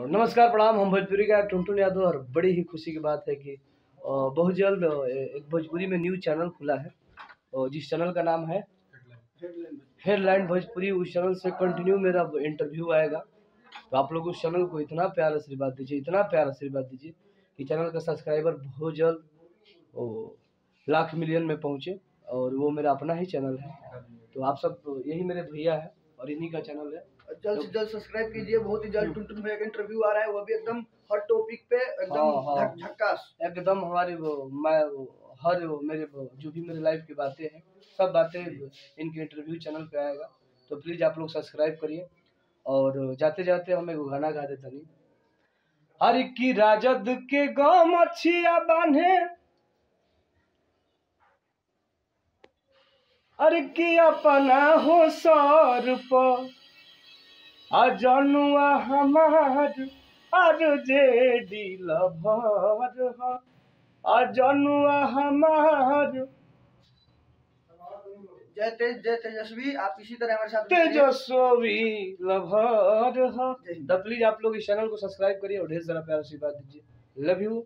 नमस्कार प्रणाम। हम भोजपुरी का टुनटुन यादव और बड़ी ही खुशी की बात है कि बहुत जल्द एक भोजपुरी में न्यूज़ चैनल खुला है और जिस चैनल का नाम है हेडलाइन भोजपुरी। उस चैनल से कंटिन्यू मेरा इंटरव्यू आएगा। तो आप लोग उस चैनल को इतना प्यार आशीर्वाद दीजिए, इतना प्यार आशीर्वाद दीजिए कि चैनल का सब्सक्राइबर बहुत जल्द लाख मिलियन में पहुँचे और वो मेरा अपना ही चैनल है। तो आप सब यही मेरे भैया है और इन्हीं का चैनल है। जल्द से जल्द सब्सक्राइब कीजिए। बहुत ही जल्द टुनटुन भैया का इंटरव्यू आ रहा है, वो भी एकदम हर टॉपिक पे एकदम झक्कास एकदम हमारे मेरे जो भी मेरे लाइफ की बातें हैं सब बातें इनके इंटरव्यू चैनल पे आएगा। तो प्लीज आप लोग सब्सक्राइब करिए। और जाते जाते हम एक गाना गा देता नहीं। हर की राजद के गाँव मछिया बांधे, अरे की अपना हो सर पर जनुआ हमार जेडी लभर जनुआ हमार। जय तेजस्वी। आप इसी तरह हमारे साथ तेजस्वी लभर। तो प्लीज आप लोग इस चैनल को सब्सक्राइब करिए और ढेर सारा प्यार आशीर्वाद दीजिए। Love you.